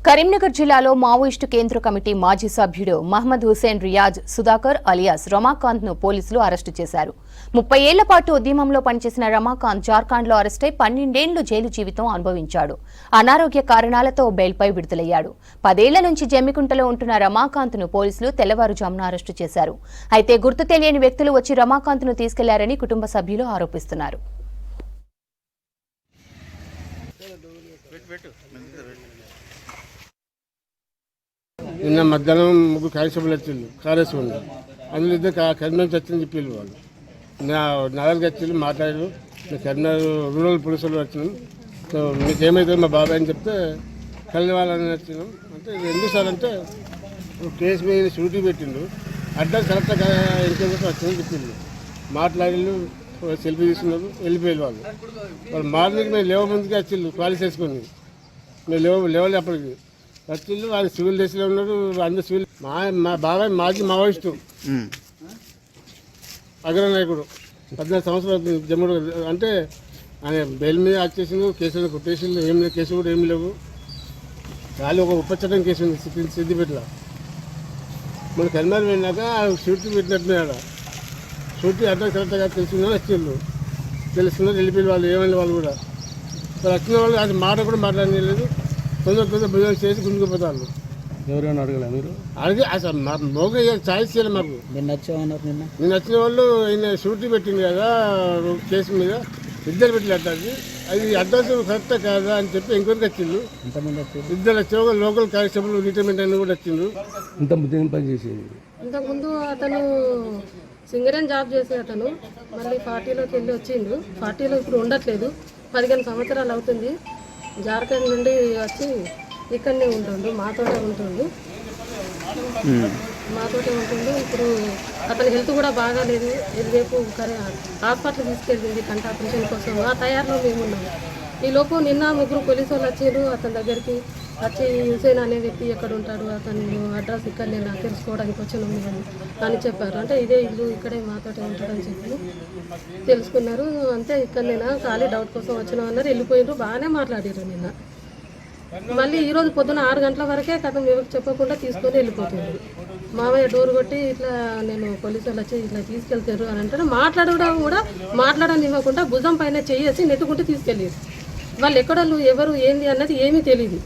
కరీంనగర్ జిల్లాలో మావోయిస్టు కేంద్ర కమిటీ మాజీ సభ్యుడు మహమ్మద్ హుసేన్ రియాజ్ సుధాకర్ అలియాస్ రమాకాంత్ ను పోలీసులు అరెస్టు చేశారు. 30 ఏళ్ల పాటు ఉద్యమంలో పనిచేసిన రమాకాంత్ జార్ఖండ్లో అరెస్టై 12 ఏళ్లు జైలు జీవితం అనుభవించాడు. అనారోగ్య కారణాలతో బెయిల్పై విడుదలయ్యాడు. 10 ఏళ్ల నుంచి జమ్మికుంటలో ఉంటున్న రమాకాంత్ ను పోలీసులు తెల్లవారుజామున అరెస్టు చేశారు. అయితే గుర్తు తెలియని వ్యక్తులు వచ్చి రమాకాంత్ ను తీసుకెళ్లారని కుటుంబ సభ్యులు ఆరోపిస్తున్నారు. నిన్న మధ్యాహ్నం ముగ్గురు కానిస్టేబుల్ వచ్చిండు, కారేసి ఉండు. అందులో ఇద్దరు కరీంనగర్ వచ్చిందని చెప్పారు. వాళ్ళు నాలుగు వచ్చిండు, మాట్లాడారు. కరీంనగర్ రూరల్ పోలీసులు వచ్చినాం, సో మీకు ఏమవుతుంది మా బాబాయ్ అని చెప్తే కలిసి వాళ్ళని వచ్చినాం. అంటే ఎందుకు సార్ అంటే కేసు మీద షూటీ పెట్టిండు, అడ్రస్ కరెక్ట్గా ఇంకెందుకు వచ్చిందని చెప్పిండు. మాట్లాడిళ్ళు, సెల్ఫీ తీసుకున్నారు, వెళ్ళిపోయారు. వాళ్ళు మార్నింగ్ మేము లేవ ముందుకి వచ్చిండు, క్వాలిస్ వేసుకొని మేము లేవాలి. అప్పటికి వచ్చిండు, వాళ్ళు సివిల్ డ్రెస్లో ఉన్నారు. అందరు సివిల్. మా బాబాయ్ మాజీ మావోయిస్టు, అగ్రనాయకుడు, 14 సంవత్సరాలు జమ్మూ. అంటే ఆయన బెయిల్ మీద వచ్చేసిండు, కేసులు కొట్టేసిండు. ఏం లేవు, కేసులు కూడా ఏమి లేవు. వాళ్ళు ఒక ఉపచట్టం కేసు ఉంది సిద్దిపేటలో. మన కరీంనగర్ వెళ్ళినాక షూటీ పెట్టినట్టున్నాడు. షూటీ అడ్రస్ కరెక్ట్గా తెలుసుకున్నారు, వచ్చిండు. తెలుసుకున్నారు, వెళ్ళిపోయి వాళ్ళు ఏమైనా వాళ్ళు కూడా వచ్చిన వాళ్ళు అది మాట కూడా మాట్లాడలేదు. తొందర భోజనం చేసి గుంజుకుపోతారు. ఎవరైనా అడగలే మీరు? అడిగి అసలు మోగ ఛాయిస్ చేయాలి మాకు. నిన్న వచ్చిన వాళ్ళు ఈయన షూటీ పెట్టింది కదా కేసు మీద, ఇద్దరు పెట్టినట్టు. అది అడ్రస్ కరెక్టా కాదా అని చెప్పి ఎంక్వైరీకి వచ్చిండు. ఇద్దరు వచ్చి లోకల్ కానిస్టేబుల్ రిటైర్మెంట్ అని కూడా వచ్చిండు. పని చేసేది ఇంతకుముందు అతను సింగరేన్ జాబ్ చేసే అతను మళ్ళీ పార్టీలోకి వెళ్ళి వచ్చిండు. పార్టీలో ఇప్పుడు ఉండట్లేదు, 15 సంవత్సరాలు అవుతుంది. జార్ఖండ్ నుండి వచ్చి ఇక్కడనే ఉంటుండు, మాతోటే ఉంటుండు. ఇప్పుడు అతని హెల్త్ కూడా బాగాలేదు. రేపు హాస్పిటల్ తీసుకెళ్ళింది కంట ఆపరేషన్ కోసం. ఆ తయారులో మేము ఉన్నాము. ఈ లోపు నిన్న ముగ్గురు పోలీసు వాళ్ళు వచ్చారు అతని దగ్గరికి. వచ్చి హుసేన్ అనే వ్యక్తి ఎక్కడ ఉంటాడు, అతను అడ్రస్ ఇక్కడ నేను తెలుసుకోవడానికి వచ్చాను అని చెప్పారు. అంటే ఇదే ఇల్లు, ఇక్కడే మాతోటే ఉంటాడని చెప్పి తెలుసుకున్నారు. అంతే ఇక్కడ నేను ఖాళీ డౌట్ కోసం వచ్చినా అన్నారు, వెళ్ళిపోయినారు. బాగానే మాట్లాడారు నిన్న. మళ్ళీ ఈరోజు పొద్దున 6 గంటల వరకే కథం ఎవరికి చెప్పకుండా తీసుకొని వెళ్ళిపోతుంది. మామయ్య డోర్ కొట్టి ఇట్లా నేను పోలీసు వాళ్ళు వచ్చి ఇట్లా తీసుకెళ్తారు అని అంటారు. మాట్లాడడం కూడా మాట్లాడనివ్వకుండా భుజం పైన చేసి నెట్టుకుంటూ తీసుకెళ్ళారు. వాళ్ళు ఎక్కడోళ్ళు ఎవరు ఏంది అన్నది ఏమీ తెలియదు.